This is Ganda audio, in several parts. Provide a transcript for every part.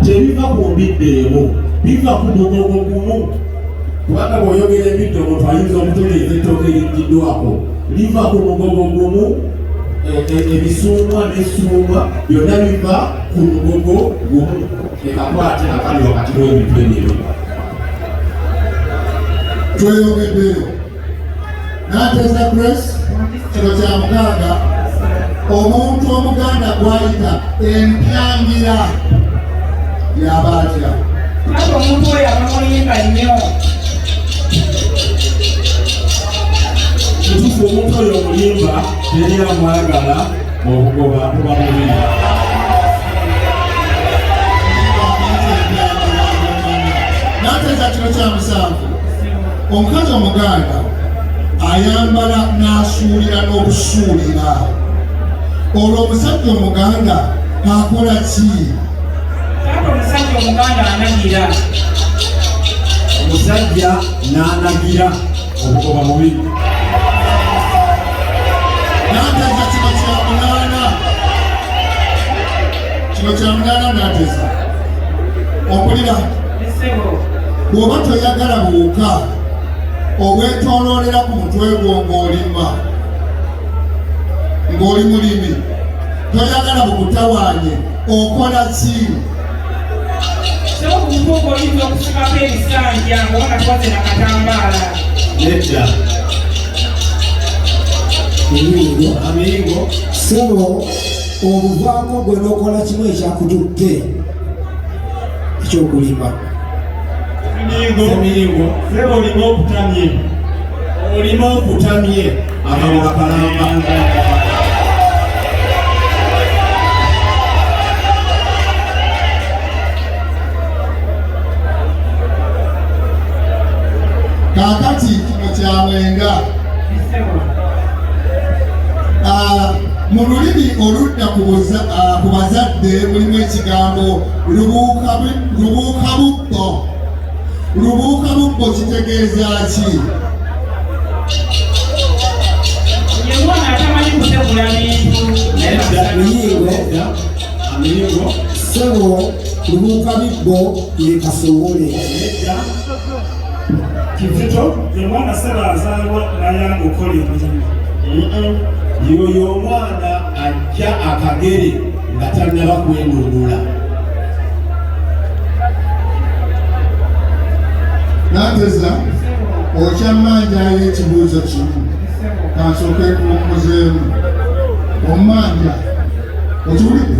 tebiva ku mbidde emu, biva ku mugogo gumu. Kubanga bw'oyogera embidde omuntu ayinza okutegeeza ettooke eriggyiddwako, liva ku mugogo gumu. Ebisuumwa n'essuumwa byonna biva ku mugogo gumu. Ekakwate akali wakati w'ebintu ebyo. Tweyongeddeyo. Nateeza Grace, kino kya muganda, omuntu omuganda gw'ayita empyangira yaba atya? Kati omuntu oyo aba muyimba nnyo. Kituufu omuntu oyo omuyimba teri amwagala okugoba kuba mubiri. Nateeza kino kya musanvu. Omukazi omuganda ayambala n'asuulira n'okusuulira. Olwo omusajja omuganda akola ki? Kati omusajja omuganda anagira. Omusajja n'anagira okugoba mubiri. Nateeza kino kya munaana. Kino kya munaana nateeza. Okulira. Bw'oba toyagala buwuka obwetooloolera ku mutwe gwo ng'olima, ng'oli mulimi, toyagala bukutawaanye, okola ki? Omuntu ogwo oyinza okusimako ebisanja ng'obona twaze nakatambaala. Nedda. Amigo. Sebo obuvaako gwe n'okola kimu ekyakututte ekyokulima. Emiringo. Sebo olima okutamye. Olima okutamye. Akalala kalamba. Kaakati kino kya mwenga. Mu lulimi oludda ku bazadde mulimu ekigambo lubuukabubbo. Lubuukabubbo kitegeeza ki? Ye mwana atamanyi kutegula bintu. Amigo. Sebo lubuukabibbo ye kasowole. Kizito. Ye mwana Sebo azaalibwa n'ayanga okukola emirimu. Yoyo omwana ajja akagere nga tannaba kwenunula. Nateeza okyammanjayo ekibuuzo kimu kansooke kuwummuzeemu. Ommanja okiwulidde?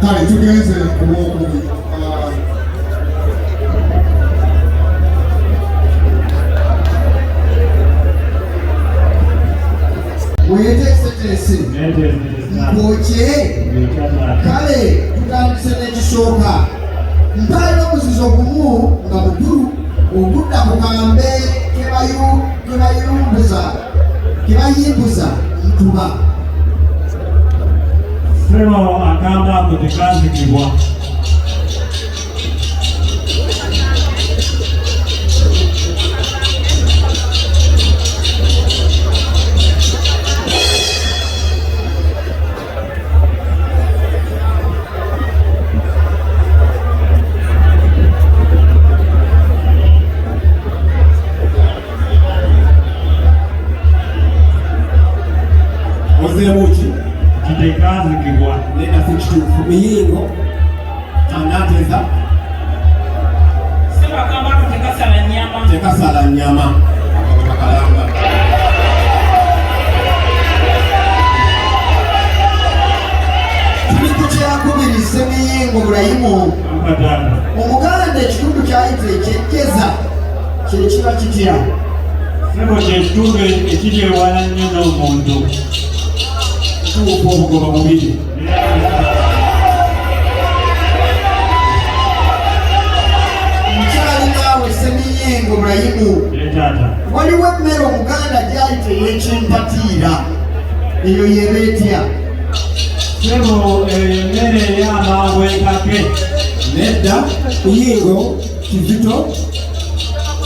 Kale tugenze ku bwokubiri. Weyeteeseteese ng'okye kale tutandise n'ekisooka. Mpaalira omuzizo gumu nga mukulu ogudda ku kambe kebayimbuza ntuba. Sebo akamba ako tekazikibwa. Ozeemuki Kitekazikibwa. nenda si kituufu. Miyingo. Nateeza. Sebo agamba ako tekasala nnyama. Tekasala nnyama. Kakalamba. Tuli ku kyakubiri Ssemiyingo Burayimu. Omuganda ekitundu ky'ayita ekyejjeza kye kiba kitya? Sebo ky'ekitundu ekiri ewala nnyo n'omuntu. Kituufu okugoba mubiri. Nkyali naawe Ssemiyingo Burayimu. Waliwo emmere Omuganda gy'ayita ey'ekimpatiira. Eyo yeeba etya? Sebo emmere ey'amangu ekake. Nedda. Miyingo. Kizito.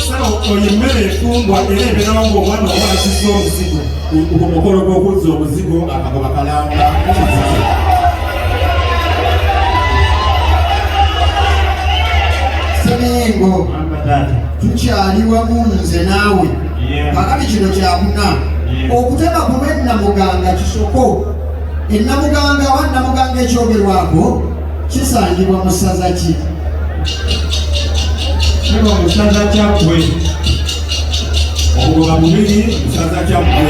Sebo oyo emmere efungwa era ebeerawo ng'omwana oba akizza omuzigo. Ku mukolo gw'okuzza omuzigo akagoba kalamba. Seminyengo tukyali wamu nze naawe kakati kino kyakuna okutema ku lw'ennamuganga kisoko ennamuganga wa nnamuganga ekyogerwako kisangibwa mu ssaza ki kiba mu ssaza kyaggwe obugoba bubiri mu ssaza kyaggwe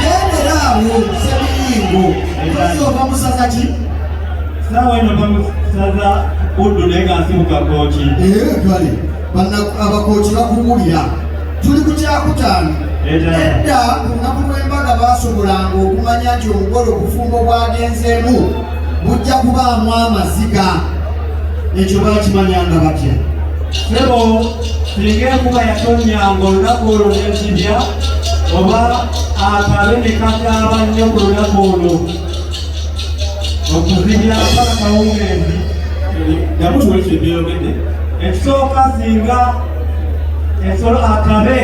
yendera awo Seminyengo tosooka mu ssaza ki saawa eno bamusaza Buddu naye nga nsibuka kooki kale abakooki bakuwulira tuli ku kyakutaano edda ku lunaku lw'embaga baasobolanga okumanya nti omugole obufumbo bwagenzeemu bujja kubaamu amaziga ekyo baakimanyanga batya sebo singa enkuba yatonyanga olunaku olwo n'ekibya oba akabe ne kakaaba nnyo ku lunaku olwo okuzibya mpaka kawungeezi yamutuwekyebyoyogedde ekisooka singa ensolo akabe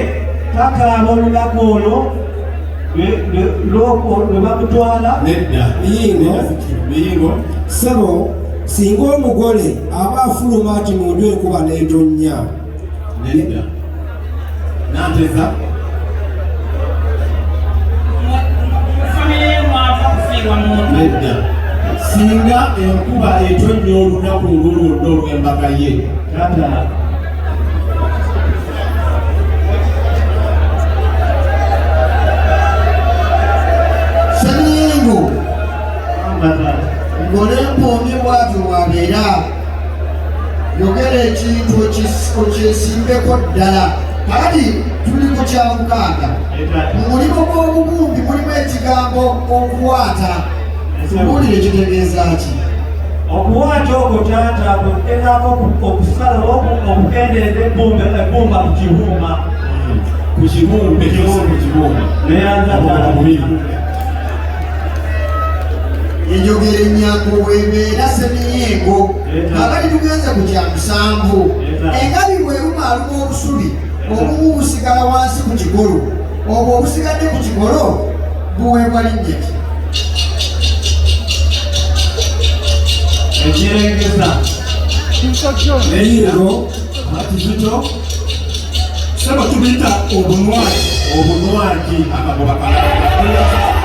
kakaaba olunaku olwo lwe bamutwala nedda miyingo Sebo singa omugole aba afuluma ati mundu enkuba n'etonnya nedda nanteza nedda singa enkuba etonnya olunaku olwolwonna olw'embaga ye Seminyengo ng'olempoomye bwatyo bwabeera yogera ekintu okyesimbeko ddala kakati tuli ku kyamukaaga mu mulimu gw'obubumbi mulimu ekigambo okuwaata buulire kitegeeza ki okuwaata okwo taata kutegezaako okusala okukendeeza ebbumba ku kibumba neyanza enjogera ennyango bwebeera Seminyengo kakati tugenze ku kyamusanvu engabi bwerumaaluma obusubi obumu busigala wansi ku kigolo obwo obusigadde ku kigolo buweebwa linnya ki ekirengesa neyingo kizito sebo tubiyita obunwaki akagoba kalala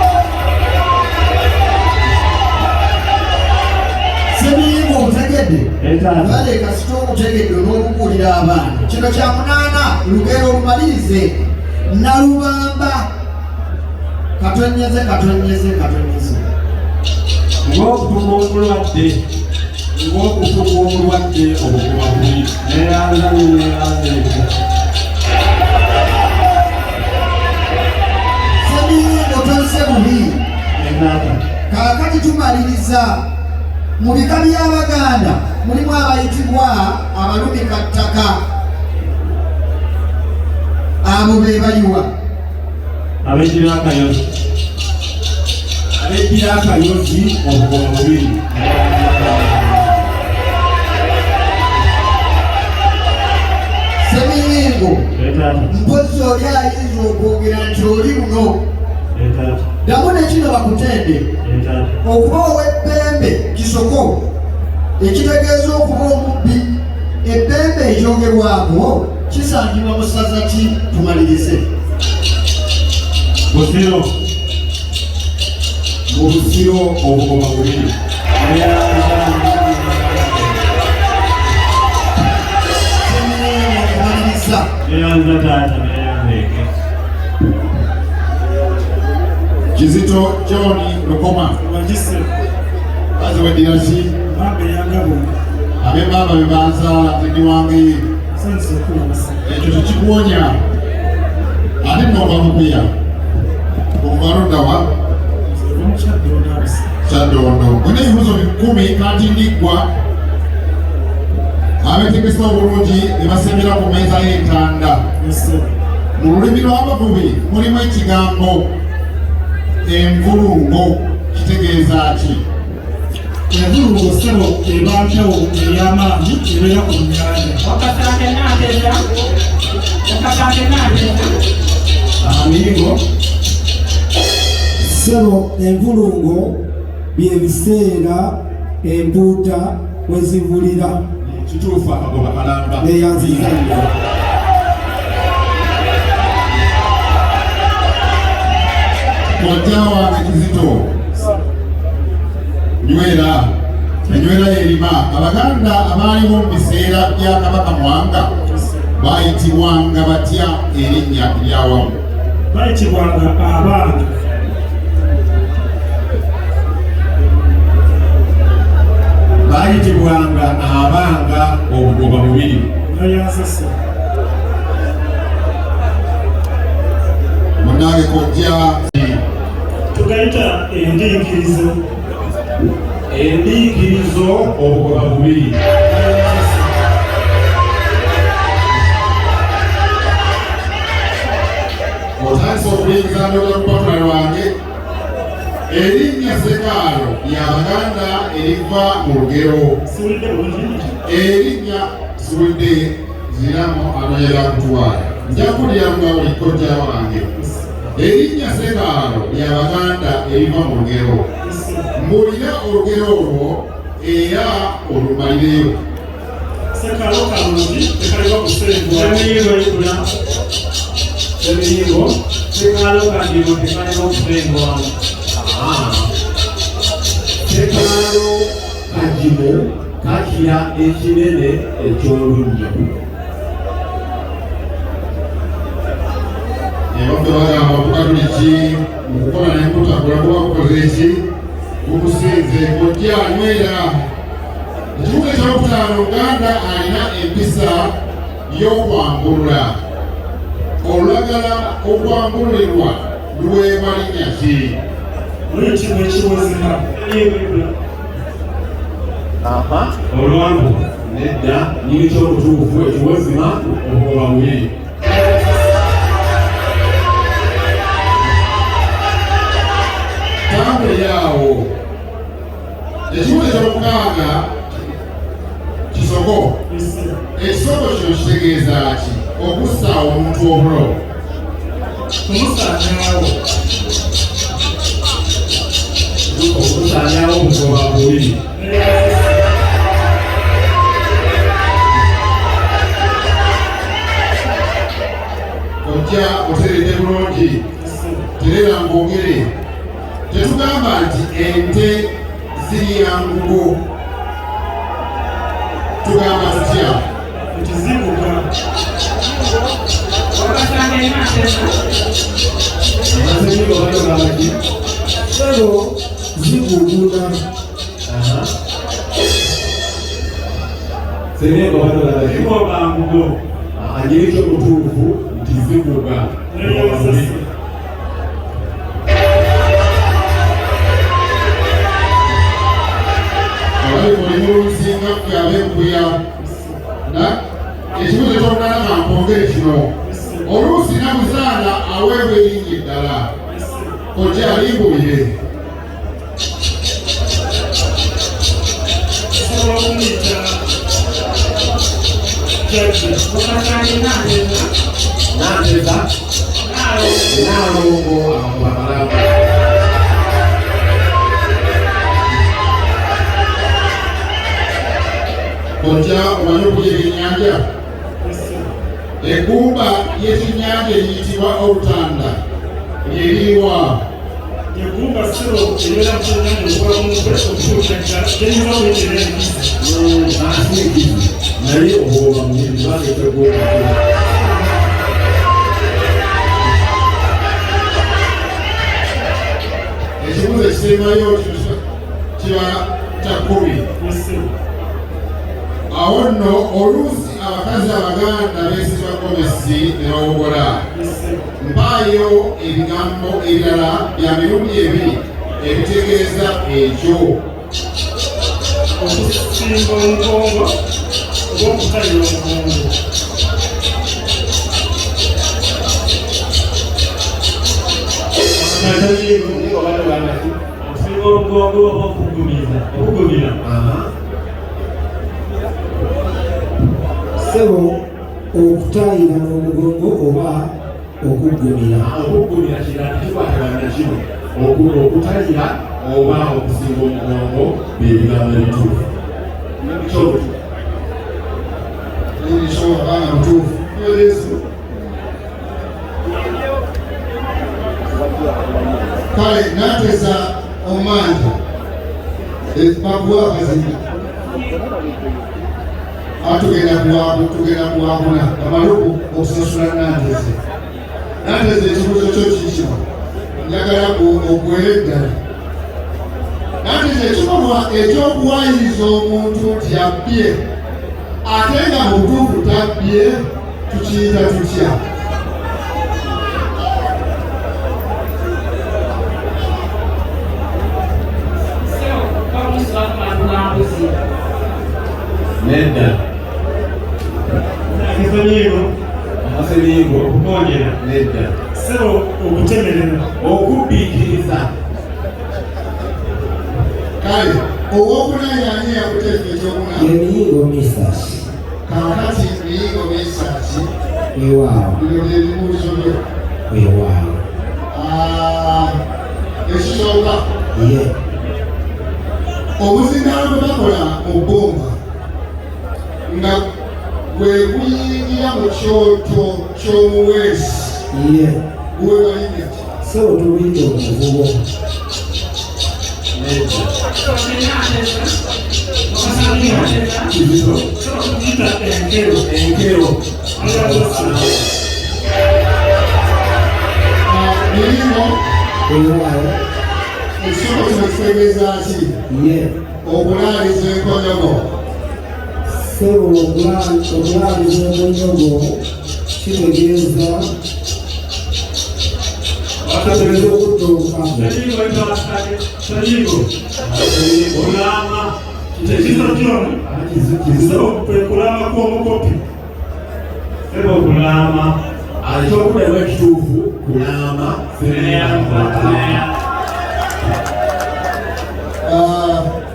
Seminyengo obutegedde bale kasita obutegedde n'obubuulira abaana kino kya munaana lugero olumalirize nalubamba katonyeze ng'okutuma omulwadde obugoba bubiri neyanza Seminyengo tonse bubi kaakati tumaliriza mu bika by'Abaganda mulimu abayitibwa abalumikattaka abo be baliwa abejjira akayozi obugoba bubiri Seminyengo mpozi oli ayinza okwogera nti oli buno ddamu nekino bakutende okuba ow'ebbembe kisoko ekitegeeza okuba omubbi ebbembe ekyogerwako kisangibwa mu ssaza ki tumalirize busiro mu busiro obugoba bubiri Seminyengo kumaliriza neyanza taata neyanzeeke Kizito John Lukoma baziweddira ki ab'embaaba be banzaala tegiwangaye ekyo tekikuwonya ate nova mupiya omubalondawa Kyaddondo mwine ebibuzo 10 kati ndiggwa abeetegesa obulungi ne basembera ku mmeeza y'entanda mu lulimi lw'abavubi mulimu ekigambo envulungo kitegeeza ki envulungo sebo eba mpewo ey'amaanyi ebeera ku nnyanja amiyingo Sebo envulungo bye biseera empuuta wezivulira kituufu akagoba kalamba neyanziza nnyo. kojja wange Kizito nywera yerima. Abaganda abaaliwo mu biseera bya Kabaka Mwanga bayitibwanga batya erinnya eryawamu? bayitibwanga Abanga. Bayitibwanga Abanga obugoba bubiri. Munange kojja tugayita endiikirizo. Endiikirizo obugoba bubiri. Otandise okuyingiza n'olupapula lwange. Erinnya Sekaalo ly'Abaganda eriva mu lugero. Erinnya Siwulidde ziramu anoyera kutwala. Nja kulya nga buli kojja wange. Erinnya Sekaalo ly'Abaganda eriva mu lugero. Mbulira olugero olwo era olumalireyo. Sekaalo kalungi tekaleka kusengwa. Semiringo Sekaalo kagiro tekaleka kusengwa. Sekaalo kagimo kakira ekinene eky'olunnyo. Ebaffe bagamba Bukatuliki mu kukola n'enkutakula kuba kukoze eki? Kukusinze kojja nywera. Ekibuga ekyokutaano, Uganda alina empisa y'okwambulula. Olulagala okwambulirwa luweebwa linnya ki? Luyitibwa ekiwozima. Olwangu nedda nyini ky'obutuufu ekiwozima obugoba bubiri. Tambuliraawo. Ekibuga eky'omukaaga Kisogo. Ekisogo kino kitegeeza ki? Okussaawo omuntu obulo. Kumusaanyaawo. Okusaanyaawo obugoba bubiri. Ojja oteredde bulungi. Terera ng'ogere. Tetugamba nti ente zirya ngugo. Tugamba tutya? Ekiziguga. Sebo ziguguna. Serengo batola Ziguga ngugo. anyiri ky'obutuufu nti ziguga. Olumusinga ffe ab'enkuya ekibuzo ky'omulala kampongere kino. Oluusi namuzaala aweebwa erinnya eddala. Kojja alimbulire. Sobola kumuyita Jajja. Nanteza Naalongo Abamalamba. Kojja omanyi okulya ebyennyanja? Eggumba ly'ekyennyanja eriyitibwa Olutanda lyeriwa? Eggumba siro ebeera mu kyennyanja okukola mu mutwe okutuuka ddala tenyuma kuyitira enkizi. Ansi enkizi naye obugoba bubiri kubanga ekyogomba. Ekibuzo ekisembayo kiba kya 10. Awo nno oluusi abakazi Abaganda beesiba gomesi ne bawogola. Mpaayo ebigambo ebirala bya mirundi ebiri ebitegeeza ekyo. Okusimba omugongo oba okutalira omugongo. Okusimba omugongo oba okugumira. Sebo okutayira n'omugongo oba okugumira. Okugumira kirala tekikwatagana kino. Okutayira oba okusimba omugongo bye bigambo ebituufu. n'ebicobo n'ebicobo abaana butuufu yoleeso kale naateza omanja bakuwa akazina tugenda kuwabuna amaluku okusasula naateze ekibuzo kyo kikyo njagala ogwere eddala naateze ekikolwa ekyokuwayiriza omuntu nti yabbye ate nga mu butuufu tabbye tukiyita tutya? Nedda. Amasirigo okutongera nedda. Sebo okutemerera. Okubbiikiriza. Kale ow'okunayaani yakuteeka ekyokuna. Emiyingo misasi. Kaakati emiyingo misasi. Weewaawo. Bino by'ebibuuzo byo. Weewaawo. Ekisooka. Ye. Obuzindaalo bwe bakola mu bbumba nga bwe guyingira mu kyoto ky'omuweesi. Ye. Gwe bayingira ki? Sebo tubiyita omuvubo. Kizito. Enkero. Enkero. Mirimo. Weewaawo. Ekisoko kino kitegeeza ki? Ye. Okulaaliza enkonyogo. Sebo okulaaliza enkonyogo kitegeeza bategeeza okutta obukazi. Kulama. Kizito John. Kizito kulama kw'omukopi. Sebo kulama. Ekyokudamu ekituufu kulama.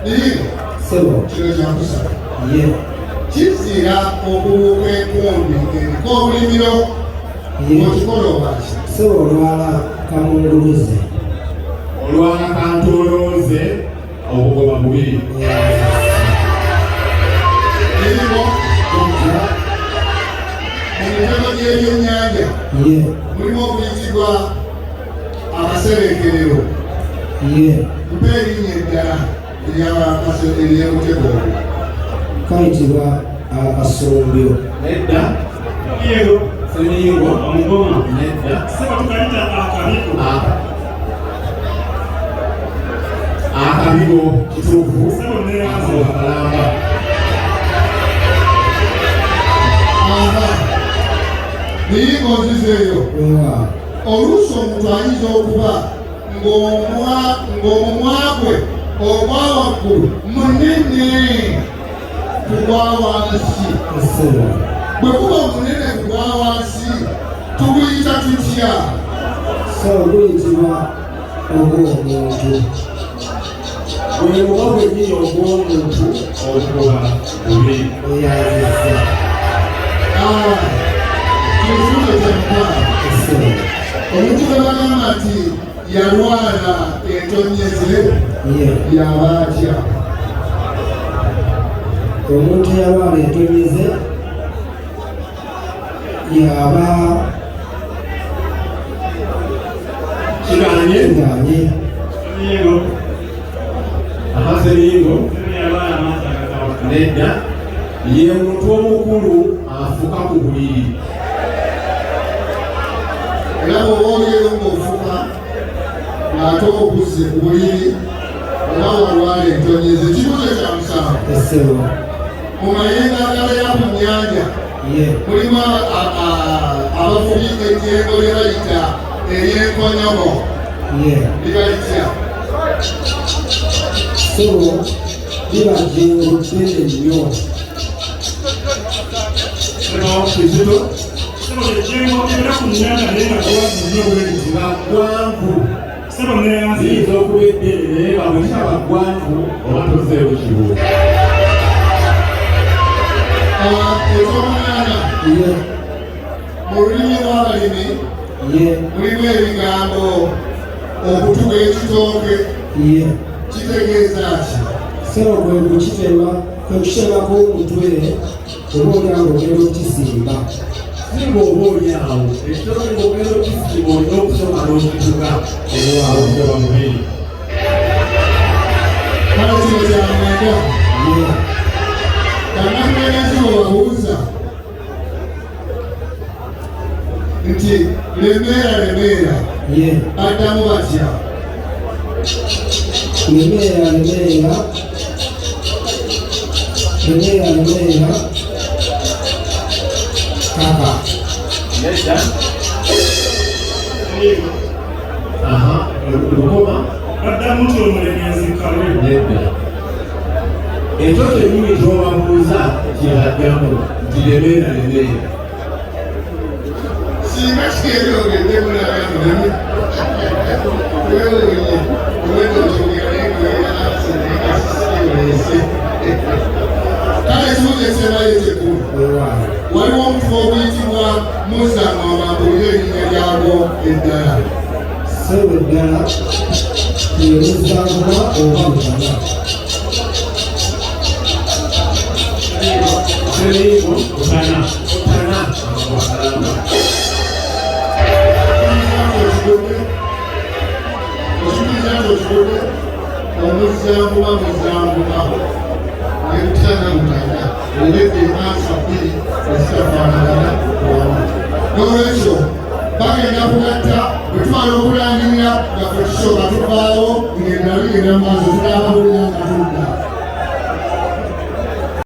Mirimo. Sebo. Kino kyakusaba. Ye. Kizira okubuuka enkumbi eriko obulimiro okikola obaki? Sebo olwala kamunguluze. Olwana kantolooze obugoba bubiri. Mirimo. Mu mitego gy'ebyennyanja Ye. mulimu okuyitibwa akaserenkerero. Ye. Mpa erinnya eddala ery'omutego ogwo. Kayitibwa akasumbyo. Nedda. Yego. Semiringo. Omugoma. Nedda. Sebo tukalita akabigo. Akabigo kituufu. Sebo neyanze. Akalamba. Mirimo nzizeeyo. Weewaawo. Oluusi omuntu ayinza okuba ng'omumwa gwe ogwa waggulu munene ku gwa wansi. Sebo. Bwe kuba munene ku gwa wansi tuguyita tutya? Sebo guyitibwa ogw'omuntu. Bwe buba bwennyini ogw'omuntu obugoba bubiri. Eyanzisa. Kibuzo kyamukwano. Sebo. Omuntu bwe bagamba nti yalwala entonyeze Ye. yaba atya? Omuntu eyalwala entonyeze yaba Kiganye. kiganye. Yego. Amasemiringo. Abaana amasaga. Nedda. Ye muntu omukulu afuka ku buliri. Era bw'oba oliyo ng'ofuka ng'ate okuzze ku buliri oba walwala entonyeze. Kibuzo kya musanvu. Sebo. Mu mayengo agabeera ku nnyanja Ye. mulimu abavubi ejjengo lye bayita ery'enkonyogo. Ye. Libalitya. Sebo liba jjengo ddene nnyo. Sebo Kizito. Sebo ejengo era ku nnyanja naye nga gwanvu nnyo bw'eri. Bagwanvu. Sebo neyanze. Ziyinza okuba eddene naye bamuyita bagwanvu oba tozeewo kibuuzo. Ekyomunaana Ye. mu lulimi lw'abalimi Ye. mulimu ebigambo okutuga ekitooke Ye. kitegeeza ki? Sero kwekukitemako omutwe oba olyango ogenda okukisimba. Simba oba olyawo ekitone ng'ogenda okukisimba olina okusoma n'okituka ewawo okuba mubiri. Kale kino kyamwenda kanakumenezi obabuuza nti lemeera addamu batya? Lemeera kaka. Lukoma Addamu nti omulemezi kalwe. nedda. Ekyo kyennyini ky'obabuuza kyebaddamu nti lemeera. Singa kyeyogedde mulagamu wewunye kale ekibuzo ekisembayo ekikulu waliwo omufo oguyitibwa Muzama wabambulira erinnya lyagwo eddala. Sebo eddala Muzama oba Muzama. Seriimu Otana. Omuzambuba nebutana olebye maaso bbiri ezitafaanagana wamu. N'olwekyo bagenda kugatta bwe tumala okulangirira nga ffe tusooka tuvaawo ng'endala ligenda mu maaso tunaabawulira nga tudda.